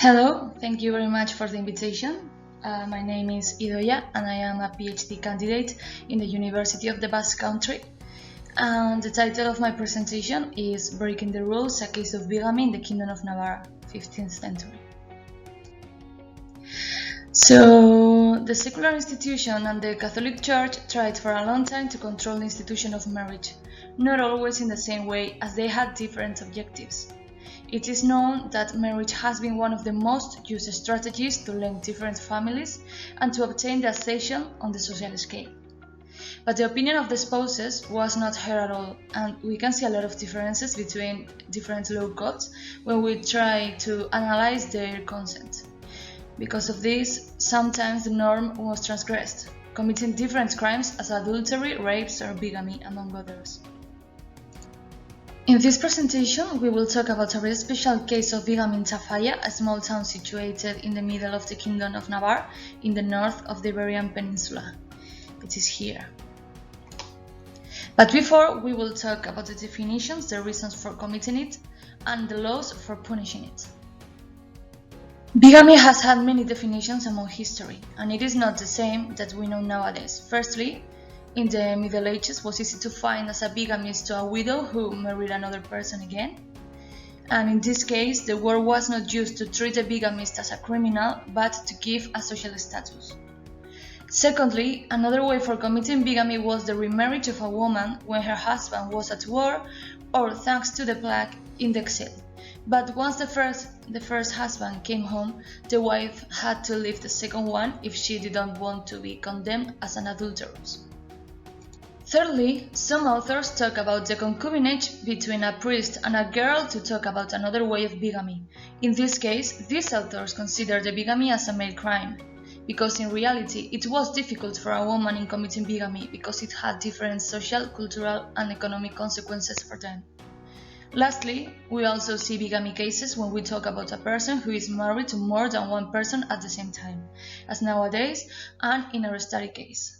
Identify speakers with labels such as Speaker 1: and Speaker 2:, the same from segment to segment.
Speaker 1: Hello, thank you very much for the invitation. My name is Idoia and I am a PhD candidate in the University of the Basque Country. And the title of my presentation is Breaking the Rules, a case of bigamy in the Kingdom of Navarre, 15th century. So, the secular institution and the Catholic Church tried for a long time to control the institution of marriage, not always in the same way as they had different objectives. It is known that marriage has been one of the most used strategies to link different families and to obtain the accession on the social scale. But the opinion of the spouses was not heard at all, and we can see a lot of differences between different law codes when we try to analyze their consent. Because of this, sometimes the norm was transgressed, committing different crimes as adultery, rapes, or bigamy, among others. In this presentation, we will talk about a very special case of bigamy in Tafalla, a small town situated in the middle of the Kingdom of Navarre, in the north of the Iberian Peninsula. It is here. But before, we will talk about the definitions, the reasons for committing it, and the laws for punishing it. Bigamy has had many definitions among history, and it is not the same that we know nowadays. Firstly, in the Middle Ages, it was easy to find as a bigamist to a widow who married another person again. And in this case, the word was not used to treat a bigamist as a criminal, but to give a social status. Secondly, another way for committing bigamy was the remarriage of a woman when her husband was at war or thanks to the plague in the exile. But once the first husband came home, the wife had to leave the second one if she didn't want to be condemned as an adulteress. Thirdly, some authors talk about the concubinage between a priest and a girl to talk about another way of bigamy. In this case, these authors consider the bigamy as a male crime, because in reality it was difficult for a woman in committing bigamy because it had different social, cultural and economic consequences for them. Lastly, we also see bigamy cases when we talk about a person who is married to more than one person at the same time, as nowadays and in our study case.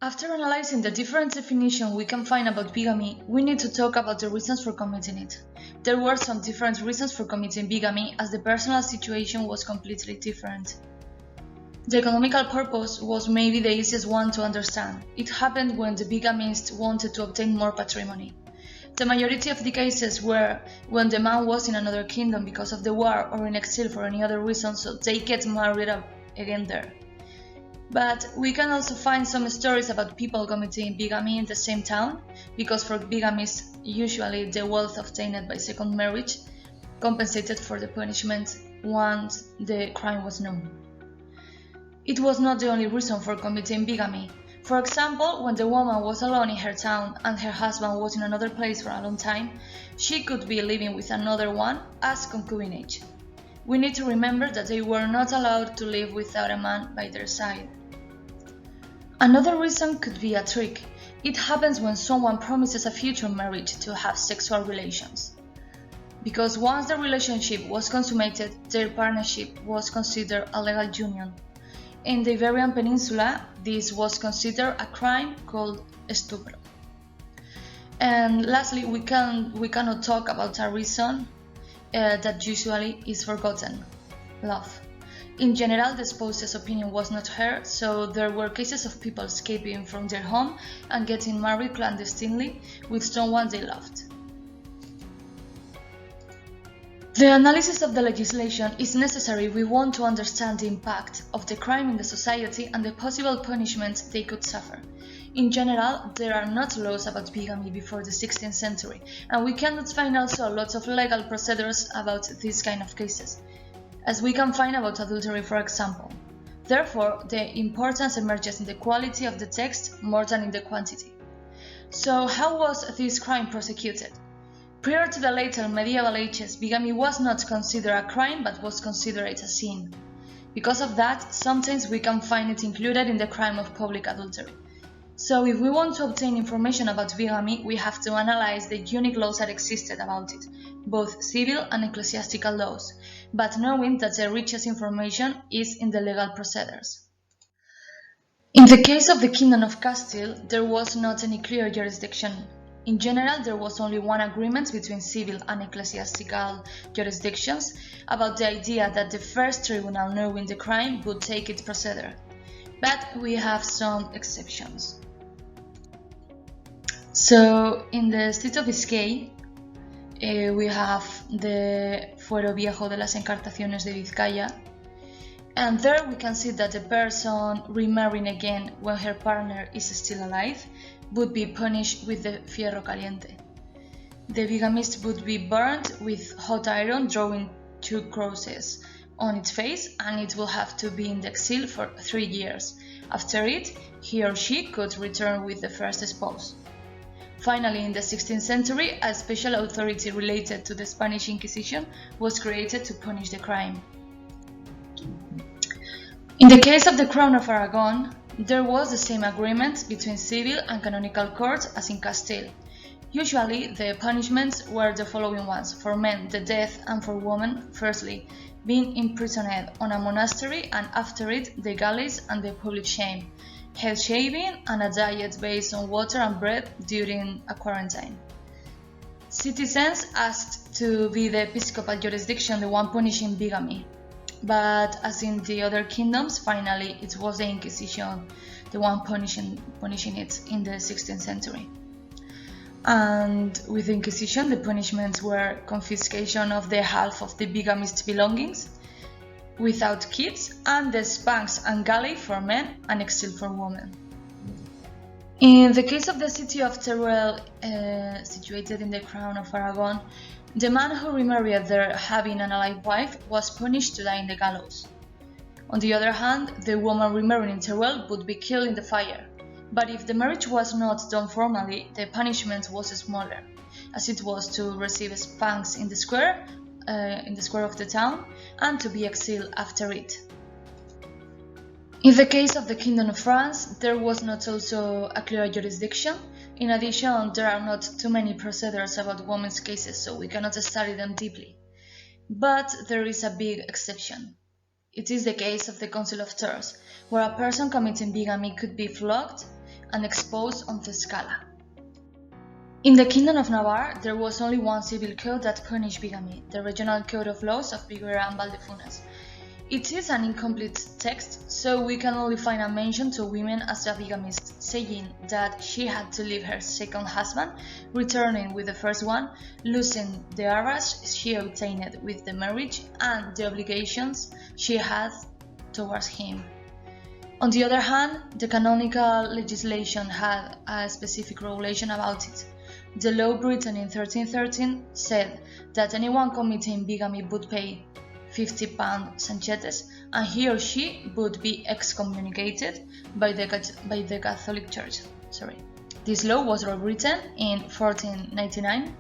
Speaker 1: After analyzing the different definitions we can find about bigamy, we need to talk about the reasons for committing it. There were some different reasons for committing bigamy as the personal situation was completely different. The economical purpose was maybe the easiest one to understand. It happened when the bigamist wanted to obtain more patrimony. The majority of the cases were when the man was in another kingdom because of the war or in exile for any other reason, so they get married up again there. But we can also find some stories about people committing bigamy in the same town, because for bigamists, usually the wealth obtained by second marriage compensated for the punishment once the crime was known. It was not the only reason for committing bigamy. For example, when the woman was alone in her town and her husband was in another place for a long time, she could be living with another one as concubinage. We need to remember that they were not allowed to live without a man by their side. Another reason could be a trick. It happens when someone promises a future marriage to have sexual relations. Because once the relationship was consummated, their partnership was considered a legal union. In the Iberian Peninsula, this was considered a crime called estupro. And lastly, we cannot talk about a reason that usually is forgotten: love. In general, the spouse's opinion was not heard, so there were cases of people escaping from their home and getting married clandestinely with someone they loved. The analysis of the legislation is necessary if we want to understand the impact of the crime in the society and the possible punishments they could suffer. In general, there are not laws about bigamy before the 16th century, and we cannot find also lots of legal procedures about these kind of cases, as we can find about adultery, for example. Therefore, the importance emerges in the quality of the text more than in the quantity. So, how was this crime prosecuted? Prior to the later medieval ages, bigamy was not considered a crime but was considered a sin. Because of that, sometimes we can find it included in the crime of public adultery. So if we want to obtain information about bigamy, we have to analyze the unique laws that existed about it, both civil and ecclesiastical laws, but knowing that the richest information is in the legal procedures. In the case of the Kingdom of Castile, there was not any clear jurisdiction. In general, there was only one agreement between civil and ecclesiastical jurisdictions about the idea that the first tribunal knowing the crime would take its procedure, but we have some exceptions. So, in the state of Biscay, we have the Fuero Viejo de las Encartaciones de Vizcaya, and there we can see that the person remarrying again when her partner is still alive would be punished with the fierro caliente. The bigamist would be burned with hot iron, drawing 2 crosses on its face, and it will have to be in the exile for 3 years. After it, he or she could return with the first spouse. Finally, in the 16th century, a special authority related to the Spanish Inquisition was created to punish the crime. In the case of the Crown of Aragon, there was the same agreement between civil and canonical courts as in Castile. Usually, the punishments were the following ones: for men, the death, and for women, firstly, being imprisoned on a monastery, and after it, the galleys and the public shame, head shaving, and a diet based on water and bread during a quarantine. Citizens asked to be the episcopal jurisdiction the one punishing bigamy. But as in the other kingdoms, finally it was the Inquisition the one punishing it in the 16th century. And with the Inquisition, the punishments were confiscation of the half of the bigamist's belongings without kids, and the spanks and galley for men and exile for women. In the case of the city of Teruel, situated in the Crown of Aragon, the man who remarried there having an alive wife was punished to die in the gallows. On the other hand, the woman remarrying in Teruel would be killed in the fire, but if the marriage was not done formally, the punishment was smaller, as it was to receive spanks in the square of the town, and to be exiled after it. In the case of the Kingdom of France, there was not also a clear jurisdiction. In addition, there are not too many procedures about women's cases, so we cannot study them deeply. But there is a big exception. It is the case of the Council of Tours, where a person committing bigamy could be flogged and exposed on the scala. In the Kingdom of Navarre, there was only one civil code that punished bigamy, the Regional Code of Laws of Figueira and Valdefunas. It is an incomplete text, so we can only find a mention to women as a bigamist, saying that she had to leave her second husband, returning with the first one, losing the arras she obtained with the marriage and the obligations she had towards him. On the other hand, the canonical legislation had a specific regulation about it. The law written in 1313 said that anyone committing bigamy would pay £50 sanchetes, and he or she would be excommunicated by the Catholic Church. This law was rewritten in 1499,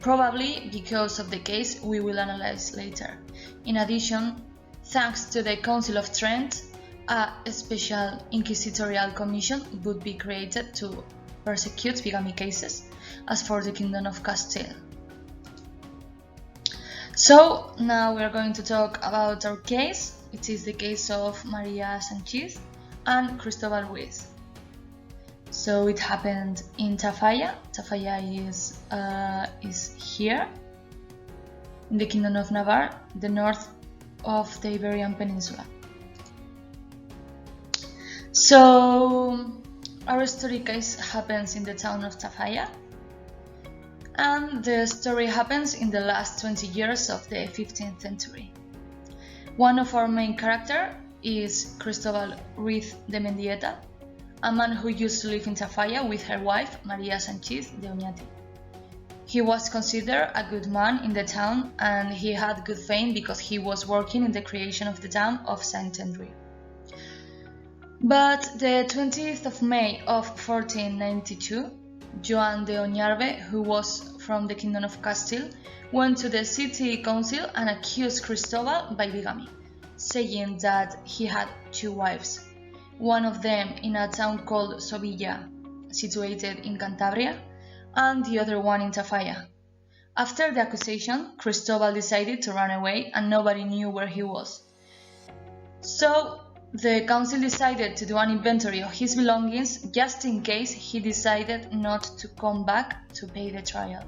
Speaker 1: probably because of the case we will analyze later. In addition, thanks to the Council of Trent, a special inquisitorial commission would be created to persecute bigamy cases, as for the Kingdom of Castile. So now we are going to talk about our case. It is the case of Maria Sanchiz and Christobal Ruiz. So it happened in Tafalla. Tafalla is here in the Kingdom of Navarre, the north of the Iberian Peninsula. So our story case happens in the town of Tafalla, and the story happens in the last 20 years of the 15th century. One of our main characters is Christobal Ruiz de Mendieta, a man who used to live in Tafalla with her wife, Maria Sanchiz de Oñati. He was considered a good man in the town, and he had good fame because he was working in the creation of the town of Saint-André. But the 20th of May of 1492, Joan de Oñarbe, who was from the Kingdom of Castile, went to the city council and accused Christobal by bigamy, saying that he had 2 wives, one of them in a town called Sevilla, situated in Cantabria, and the other one in Tafalla. After the accusation, Christobal decided to run away and nobody knew where he was. So The council decided to do an inventory of his belongings just in case he decided not to come back to pay the trial.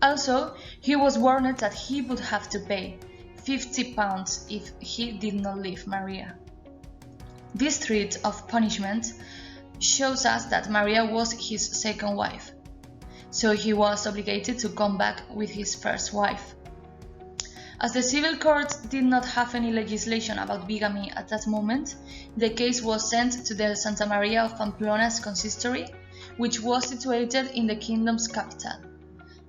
Speaker 1: Also, he was warned that he would have to pay £50 if he did not leave Maria. This threat of punishment shows us that Maria was his second wife, so he was obligated to come back with his first wife. As the civil court did not have any legislation about bigamy at that moment, the case was sent to the Santa Maria of Pamplona's consistory, which was situated in the kingdom's capital.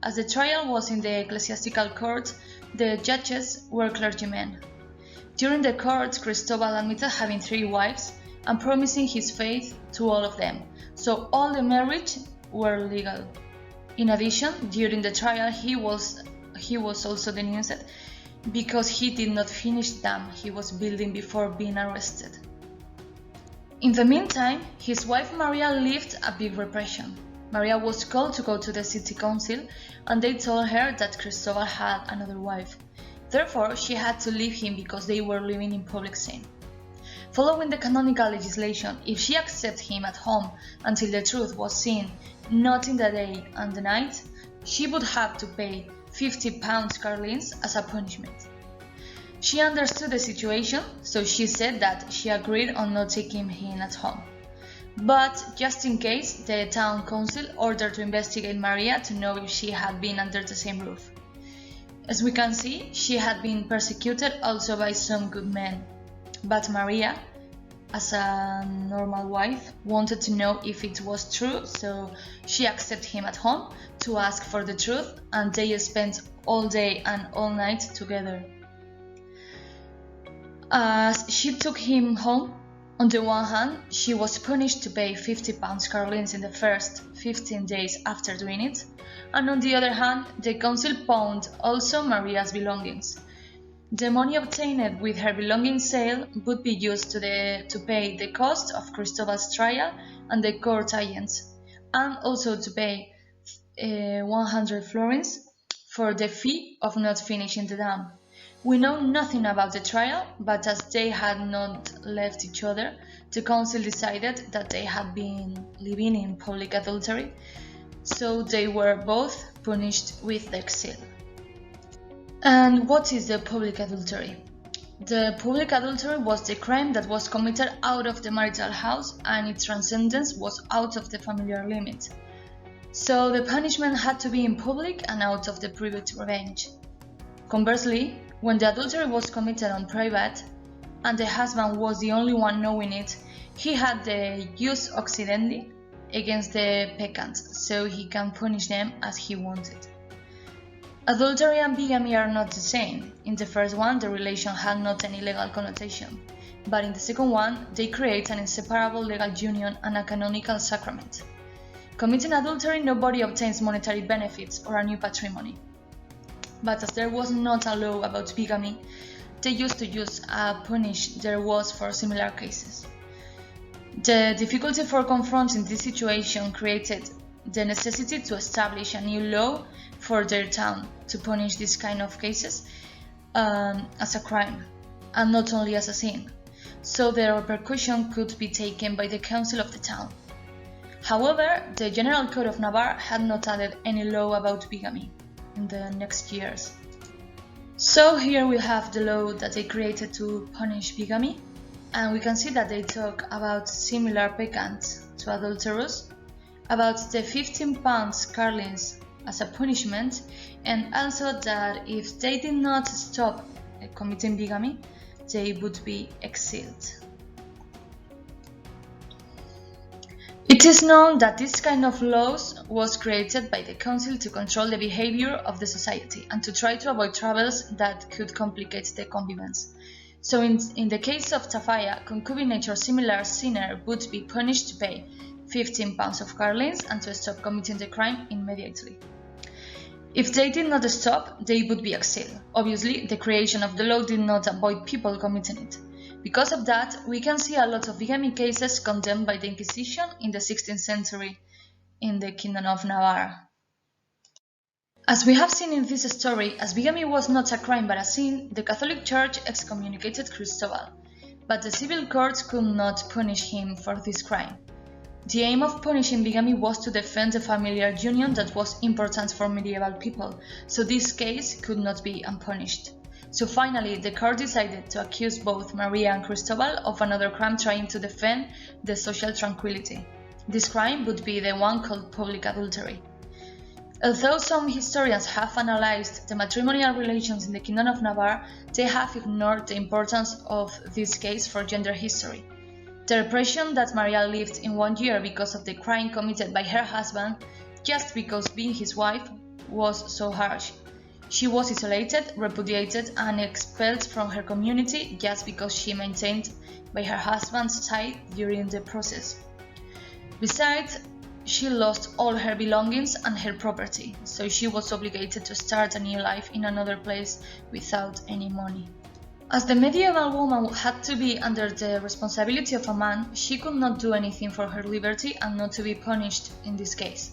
Speaker 1: As the trial was in the ecclesiastical court, the judges were clergymen. During the court, Christobal admitted having 3 wives and promising his faith to all of them, so all the marriages were legal. In addition, during the trial he was also denounced because he did not finish the dam he was building before being arrested. In the meantime, his wife Maria lived a big repression. Maria was called to go to the city council and they told her that Christobal had another wife. Therefore, she had to leave him because they were living in public sin. Following the canonical legislation, if she accepted him at home until the truth was seen, not in the day and the night, she would have to pay £50 carlins as a punishment. She understood the situation, so she said that she agreed on not taking him at home. But just in case, the town council ordered to investigate Maria to know if she had been under the same roof. As we can see, she had been persecuted also by some good men. But Maria, as a normal wife, wanted to know if it was true, so she accepted him at home to ask for the truth, and they spent all day and all night together. As she took him home, on the one hand, she was punished to pay £50 carlins in the first 15 days after doing it, and on the other hand, the council pawned also Maria's belongings. The money obtained with her belongings sale would be used to pay the cost of Christobal's trial and the court agents, and also to pay 100 florins for the fee of not finishing the dam. We know nothing about the trial, but as they had not left each other, the council decided that they had been living in public adultery, so they were both punished with exile. And what is the public adultery? The public adultery was the crime that was committed out of the marital house, and its transcendence was out of the familiar limit. So the punishment had to be in public and out of the private revenge. Conversely, when the adultery was committed on private, and the husband was the only one knowing it, he had the jus occidendi against the peccants, so he can punish them as he wanted. Adultery and bigamy are not the same. In the first one, the relation had not any legal connotation, but in the second one, they create an inseparable legal union and a canonical sacrament. Committing adultery, nobody obtains monetary benefits or a new patrimony. But as there was not a law about bigamy, they used to use a punish there was for similar cases. The difficulty for confronting this situation created the necessity to establish a new law for their town to punish this kind of cases as a crime, and not only as a sin, so the repercussion could be taken by the council of the town. However, the General Code of Navarre had not added any law about bigamy in the next years. So here we have the law that they created to punish bigamy, and we can see that they talk about similar peccants to adulterous, about the £15 carlins as a punishment, and also that if they did not stop committing bigamy, they would be exiled. It is known that this kind of laws was created by the council to control the behavior of the society and to try to avoid troubles that could complicate the convivence. So in the case of Tafalla, concubinage or similar sinner would be punished to pay £15 of carlins and to stop committing the crime immediately. If they did not stop, they would be exiled. Obviously, the creation of the law did not avoid people committing it. Because of that, we can see a lot of bigamy cases condemned by the Inquisition in the 16th century in the Kingdom of Navarre. As we have seen in this story, as bigamy was not a crime but a sin, the Catholic Church excommunicated Christobal. but the civil courts could not punish him for this crime. The aim of punishing bigamy was to defend the familiar union that was important for medieval people, so this case could not be unpunished. So finally, the court decided to accuse both Maria and Christobal of another crime trying to defend the social tranquility. This crime would be the one called public adultery. Although some historians have analyzed the matrimonial relations in the Kingdom of Navarre, they have ignored the importance of this case for gender history. The repression that Maria lived in 1 year because of the crime committed by her husband, just because being his wife, was so harsh. She was isolated, repudiated, and expelled from her community just because she maintained by her husband's side during the process. Besides, she lost all her belongings and her property, so she was obligated to start a new life in another place without any money. As the medieval woman had to be under the responsibility of a man, she could not do anything for her liberty and not to be punished in this case.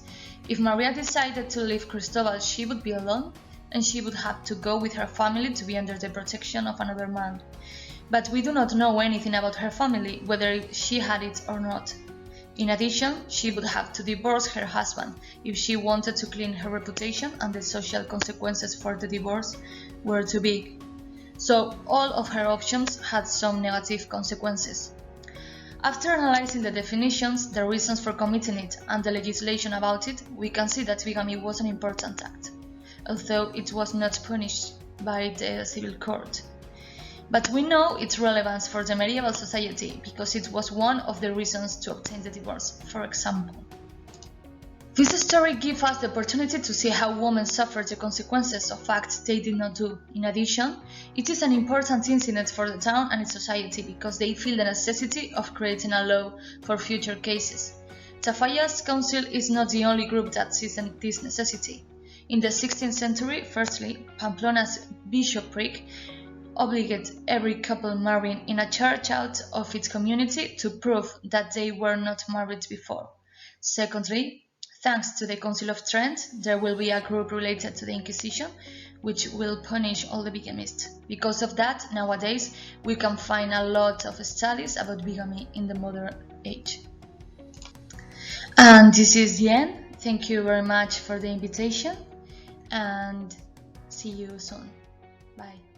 Speaker 1: If Maria decided to leave Christobal, she would be alone, and she would have to go with her family to be under the protection of another man. But we do not know anything about her family, whether she had it or not. In addition, she would have to divorce her husband if she wanted to clean her reputation, and the social consequences for the divorce were too big. So all of her options had some negative consequences. After analyzing the definitions, the reasons for committing it, and the legislation about it, we can see that bigamy was an important act, although it was not punished by the civil court. But we know its relevance for the medieval society because it was one of the reasons to obtain the divorce, for example. This story gives us the opportunity to see how women suffered the consequences of acts they did not do. In addition, it is an important incident for the town and its society because they feel the necessity of creating a law for future cases. Tafalla's council is not the only group that sees this necessity. In the 16th century, firstly, Pamplona's bishopric obligated every couple marrying in a church out of its community to prove that they were not married before. Secondly, thanks to the Council of Trent, there will be a group related to the Inquisition, which will punish all the bigamists. Because of that, nowadays, we can find a lot of studies about bigamy in the modern age. And this is the end. Thank you very much for the invitation, and see you soon. Bye.